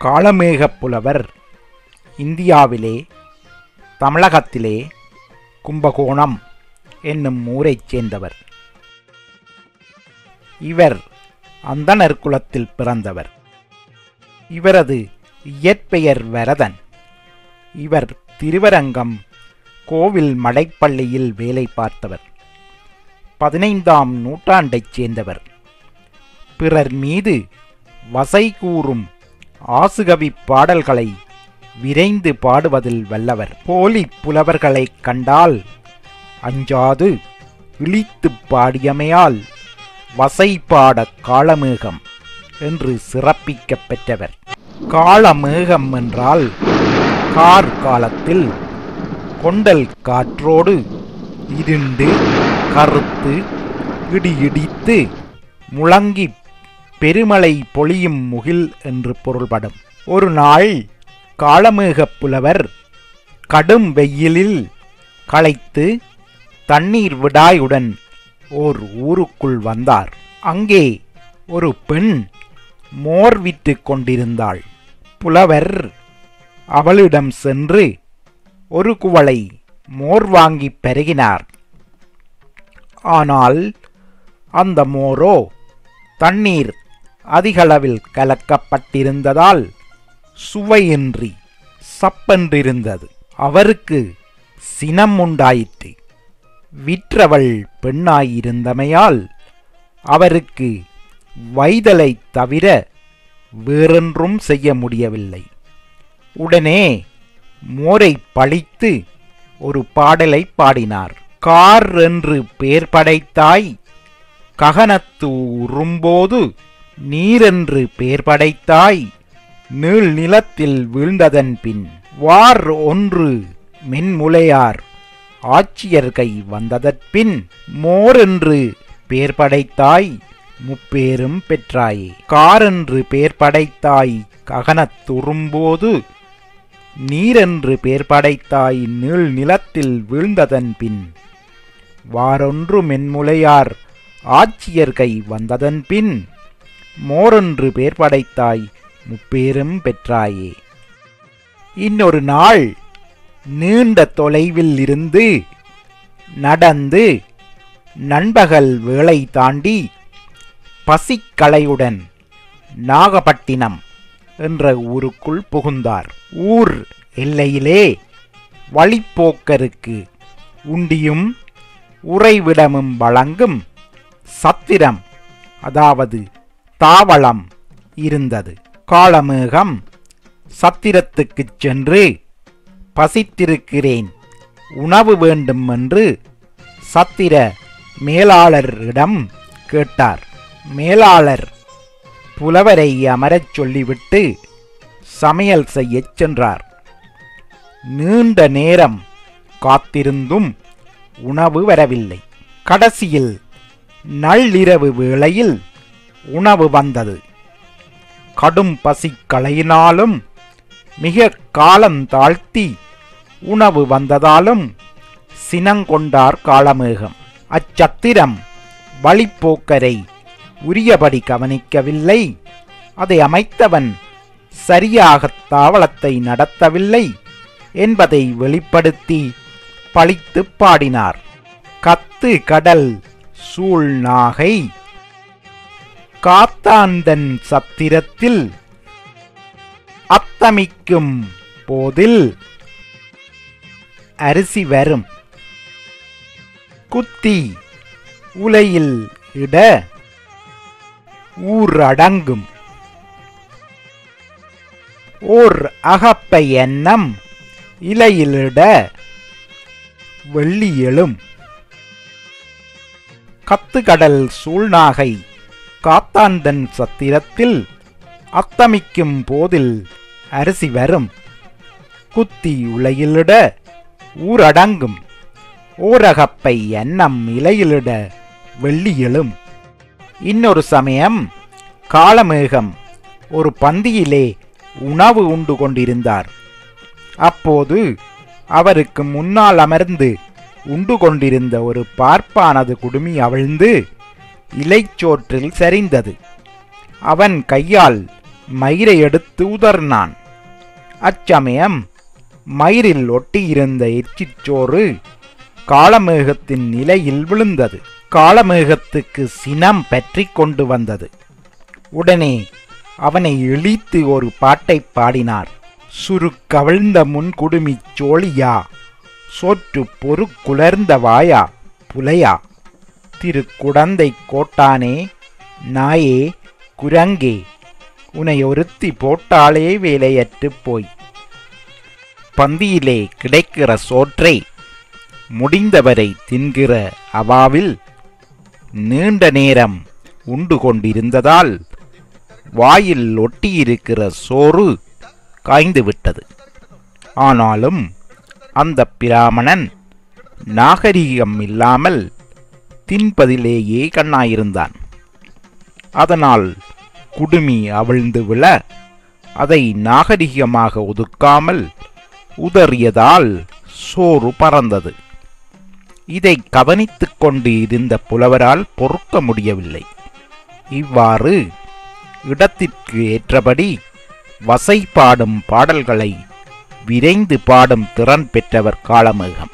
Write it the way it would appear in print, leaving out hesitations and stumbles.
காளமேகப் புலவர் இந்தியாவிலே தமிழகத்திலே கும்பகோணம் என்னும் ஊரைச் சேர்ந்தவர். இவர் அந்தணர் குலத்தில் பிறந்தவர். இவரது இயற்பெயர் வரதன். இவர் திருவரங்கம் கோவில் மடைப்பள்ளியில் வேலை பார்த்தவர். 15ஆம் நூற்றாண்டைச் சேர்ந்தவர். பிறர் மீது வசை கூறும் ஆசுகவி பாடல்களை விரைந்து பாடுவதில் வல்லவர். போலி புலவர்களைக் கண்டால் அஞ்சாது இழித்துப் பாடியமையால் வசை பாட காளமேகம் என்று சிறப்பிக்கப் பெற்றவர். காளமேகம் என்றால் கார் காலத்தில் கொண்டல் காற்றோடு இருண்டு கருத்து இடியிடித்து முழங்கி பெருமழை பொழியும் முகில் என்று பொருள்படும். ஒரு நாள் காளமேகப் புலவர் கடும் வெயிலில் களைத்து தண்ணீர் விடாயுடன் ஓர் ஊருக்குள் வந்தார். அங்கே ஒரு பெண் மோர் விற்று கொண்டிருந்தாள். புலவர் அவளிடம் சென்று ஒரு குவளை மோர் வாங்கி பருகினார். ஆனால் அந்த மோரோ தண்ணீர் அதிகளவில் கலக்கப்பட்டிருந்ததால் சுவையின்றி சப்பென்றிருந்தது. அவருக்கு சினம் உண்டாயிற்று. விற்றவள் பெண்ணாயிருந்தமையால் அவருக்கு வைதலை தவிர வேறொன்றும் செய்ய முடியவில்லை. உடனே மோரை பழித்து ஒரு பாடலை பாடினார். கார் என்று பேர் படைத்தாய் ககனத்து உறும்போது நீரென்று பேர் படைத்தாய் நீள் நிலத்தில் வீழ்ந்ததன் பின் வார் ஒன்று மென்முலையார் ஆட்சியர் கை வந்ததற்பின் மோர் என்று பேர் படைத்தாய் முப்பேரும் பெற்றாயே. காரென்று பேர் படைத்தாய் ககனத்துறும்போது நீரென்று பேர் படைத்தாய் நீள் நிலத்தில் வீழ்ந்ததன் பின் வாரொன்று மென்முலையார் ஆட்சியர் கை வந்ததன் பின் மோரென்று பேர் படைத்தாய் முப்பேரும் பெற்றாயே. இன்னொரு நாள் நீண்ட தொலைவில் இருந்து நடந்து நண்பகல் வேளை தாண்டி பசிக்களையுடன் நாகப்பட்டினம் என்ற ஊருக்குள் புகுந்தார். ஊர் எல்லையிலே வழிப்போக்கருக்கு உண்டியும் உறைவிடமும் வழங்கும் சத்திரம் அதாவது தாவளம் இருந்தது. காளமேகம் சத்திரத்துக்குச் சென்று பசித்திருக்கிறேன், உணவு வேண்டும் என்று சத்திர மேலாளரிடம் கேட்டார். மேலாளர் புலவரை அமரச் சொல்லிவிட்டு சமையல் செய்யச் சென்றார். நீண்ட நேரம் காத்திருந்தும் உணவு வரவில்லை. கடைசியில் நள்ளிரவு வேளையில் உணவு வந்தது. கடும் பசிக்களையினாலும் மிக காலம் தாழ்த்தி உணவு வந்ததாலும் சினங்கொண்டார் காளமேகம். அச்சத்திரம் வழிப்போக்கரை உரியபடி கவனிக்கவில்லை. அதை அமைத்தவன் சரியாக தாவளத்தை நடத்தவில்லை என்பதை வெளிப்படுத்தி பழித்து பாடினார். கத்து கடல் சூழ் நாகை காத்தாந்தன் சத்திரத்தில் அத்தமிக்கும் போதில் அரிசி வரும் குத்தி உலையில் இட ஊர் அடங்கும் ஓர் அகப்பை எண்ணம் இலையிலிட வெள்ளி எழும். கத்துக்கடல் சூழ்நாகை காத்தாந்தன் சத்திரத்தில் அத்தமிக்கும் போதில் அரிசி வரும் குத்தி உலையிலிட ஊரடங்கும் ஓரகப்பை எண்ணம் இலையிலிட வெள்ளி எழும். இன்னொரு சமயம் காளமேகம் ஒரு பந்தியிலே உணவு உண்டு கொண்டிருந்தார். அப்போது அவருக்கு முன்னால் அமர்ந்து உண்டு கொண்டிருந்த ஒரு பார்ப்பானது குடுமி அவிழ்ந்து இலைச்சோற்றில் சரிந்தது. அவன் கையால் மயிரை எடுத்து உதறினான். அச்சமயம் மயிரில் ஒட்டியிருந்த எச்சிச்சோறு காளமேகத்தின் நிலையில் விழுந்தது. காளமேகத்துக்கு சினம் பற்றி கொண்டு வந்தது. உடனே அவனை இழித்து ஒரு பாட்டை பாடினார். சுருக்கவிழ்ந்த முன்குடுமிச் சோழியா, சோற்று பொறுக்குலர்ந்த வாயா புலையா, திருக்குடந்தை கோட்டானே நாயே குரங்கே, உனை ஒருத்தி போட்டாலே வேலையற்று போய். பந்தியிலே கிடைக்கிற சோற்றை முடிந்தவரை தின்கிற அவாவில் நீண்ட நேரம் உண்டு கொண்டிருந்ததால் வாயில் ஒட்டியிருக்கிற சோறு காய்ந்துவிட்டது. ஆனாலும் அந்த பிராமணன் நாகரிகம் இல்லாமல் தின்பதிலேயே கண்ணாயிருந்தான். அதனால் குடுமி அவிழ்ந்து விழ அதை நாகரிகமாக ஒதுக்காமல் உதறியதால் சோறு பறந்தது. இதை கவனித்துக் கொண்டு இருந்த புலவரால் பொறுக்க முடியவில்லை. இவ்வாறு இடத்திற்கு ஏற்றபடி வசை பாடும் பாடல்களை விரைந்து பாடும் திறன் பெற்றவர் காளமேகம்.